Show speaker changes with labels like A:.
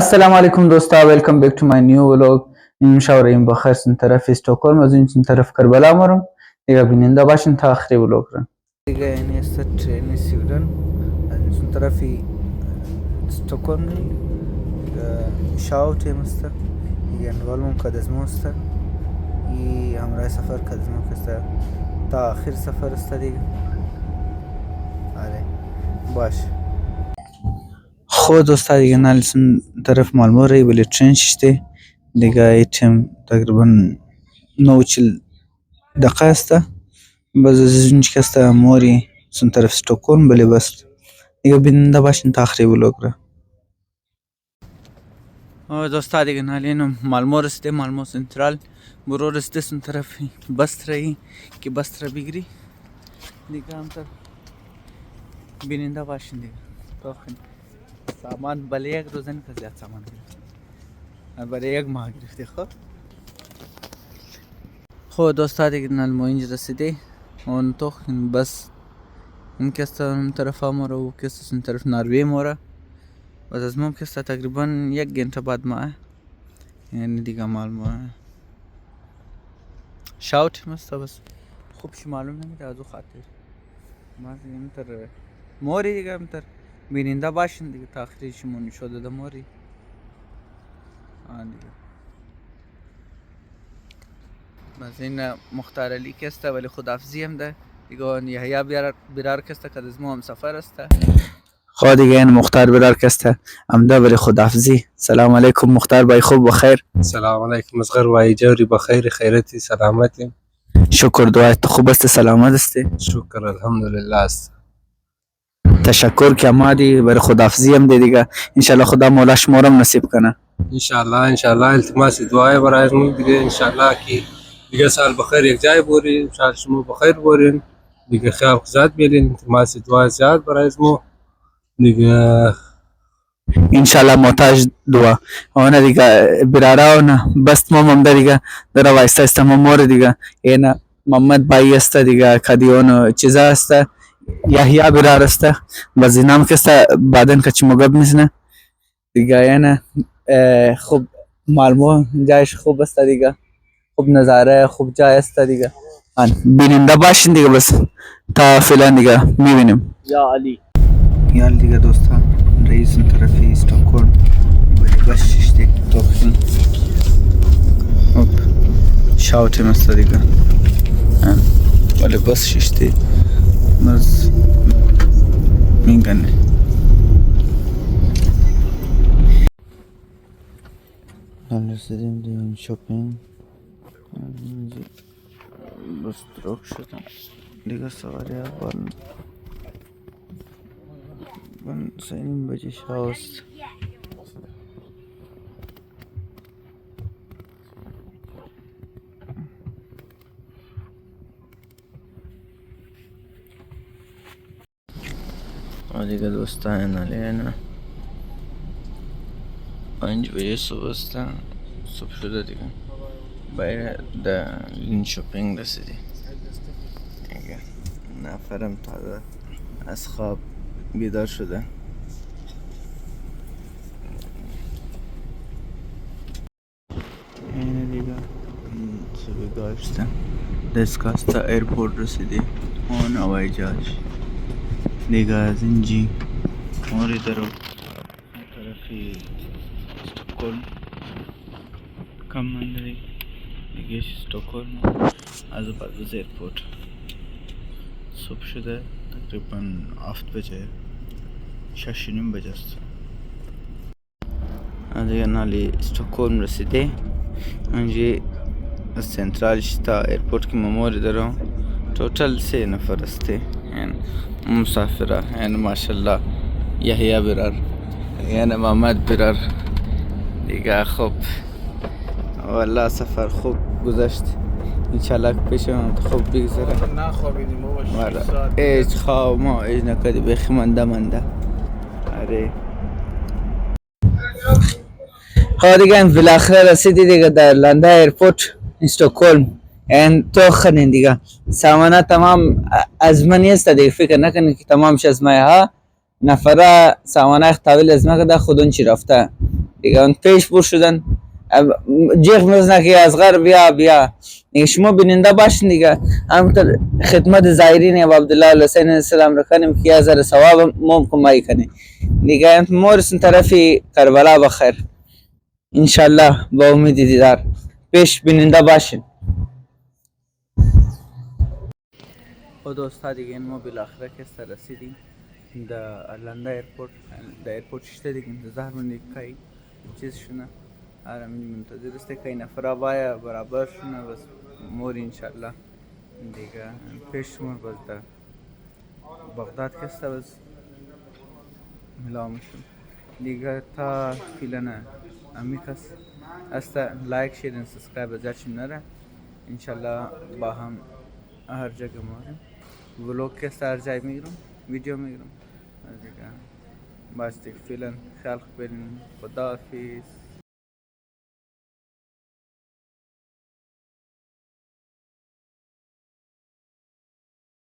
A: السلام علیکم دوستا، welcome back to my new vlog. Inşallah بخیر sin taraf Stockholm, az önce sin taraf Karbala umarım. Diga bininde başın takhri vlogran. Diga yani esta treni Sweden, sin taraf Stockholm ni شاوت مستا يعني والمم كدزمو استا همراه سفر كدزمو كستا تا آخر سفر استا دیگه. آره باش خود دوستا دیگه نالسون طرف مالمو رای ولی ترین ششته دیگه ایتم تقریبا 90 دقیقه استا باز از اینجا کستا موری سون طرف ستوکholm بلی بست دیگه بیننده باشین تا آخری بلوگ را. دوستا دیگه نالینو مالمو رسته، مالمو سنترال برو رسته سون طرف بست رایی که بست را بگیری دیگه هم تر بیننده باشین دیگه. سامان بله یک روز نه زیاد سامان گرفت، برای یک ماه گرفته. خب دوستا دیگه مالمو اینجا رسیده اون تو بس اون کستا اون طرف مورا و کستا سون طرف نروژ مورا بس از مام کستا تقریبا یک گنته بعد ماه یعنی دیگه مالمو شاوت مستا بس خوبش معلوم نمیده از او خاطر ما این تر موری دیگه هم تر بیننده باشین دیگه تا آخری شمونی شده ده موری دیگه. بس این مختار علی کسته ولی خداحافظی هم ده دیگه. اون یحیی برار کسته که از ما هم سفر استه خود دیگه این مختار برار کسته هم ده ولی خداحافظی. سلام علیکم مختار بای، خوب بخیر؟
B: سلام علیکم اصغر بای، جوری بخیر، خیرتی، سلامتی؟
A: شکر دعای تو خوب است، سلامت است؟
B: شکر الحمدلله است.
A: تشکر که امادی برای خداحافظی هم ده دیگه. انشالله خدا مولا شمارم نصیب کنه.
B: انشالله التماس دعای برای ما دیگه. انشالله که دیگه سال بخیر یک جای بورین، انشالله شما بخیر بورین دیگه، خیال زیاد بیلین، التماس دعای زیاد برای ما دیگه.
A: انشالله محتاج دعا اون دیگه برارا اون بس مام دیگه در وایستا است مور دیگه. اینا محمد بای است دیگه کدی اون چیزا است یحیی برار است بس نام کستا بعدن کچ مگب میسنه دیگه. اینا خوب مالمو جایش خوب است دیگه، خوب نظاره خوب جای است دیگه. بیننده باشین دیگه بس تا فعلا دیگه میبینیم.
C: یا علی
A: دیگه دوستا رئیس طرفی استکهلم ولی بس ششته توخین شاوت مستا دیگه ولی بس ششته مز میگنه. رسیدیم دیگه شاپینگ بس ترک شدم دیگه. سواری اول من سینیم بجه شاست دیگه دوستا این علینا 5 بجه صبح است، صبح شده دیگه. باید در لین شاپینگ رسیدی دیگه. نفرم تازه از خواب بیدار شده. اینه دیگه صبح گاشتم دسکاستا ایرپورت رسیدی اون هوای جهاز دیگه. از اینجی موری درو طرفی استکهلم کم مندری دیگه استکهلم از بعد ایرپورت. صبح شده تقریبا 7 بجه 6 بجه است دیگه. نالی استکهلم رسیده اونجی از سنترالش تا ایرپورت که موری درو توتال 3 نفر استه یعنی مسافره. یعنی ماشاءالله یحیی برار یعنی محمد برار دیگه. خوب والله سفر خوب گذشت، انشالله که پیشم خوب بگذره.
C: نخوابیدیم
A: بابا ایج خواب ما ایج نکردی بخی منده. آره دیگه بالاخره رسیدی دیگه در لنده ایرپورت استکهلم. این تو خنین دیگه سامانه تمام از من نیست دیگه، فکر نکنی که تمامش از مایه ها نفره سامانه تحویل از من کده خودون چی رفته دیگه اون پیش بر شدن جیغ میزنه که اصغر بیا بیا دیگه شما بیننده باشین دیگه همونطور خدمت زائرین ابو عبدالله الحسین علیه السلام رو کنیم که 1000 ثواب مم کمایی کنی دیگه مورسون طرف کربلا بخیر انشالله با امید دیدار پیش بیننده باشین و دوستا دیگه ما بالاخره که رسیدیم در لندا ایرپورت در ایرپورت شته دیگه انتظار من کای چیز شونه آره من منتظر است که نفر بایا برابر شونه بس مور انشالله دیگه پیش مور بس در بغداد که است بس ملا میشم دیگه تا فعلا امیکس است لایک شیر و سابسکرایب ازشون نره انشالله با هم هر جگه ماریم ولوگ که است هر جای میگیرم ویدیو میگیرم دیگه بس دیگه فعلا خلق برین خداحافظ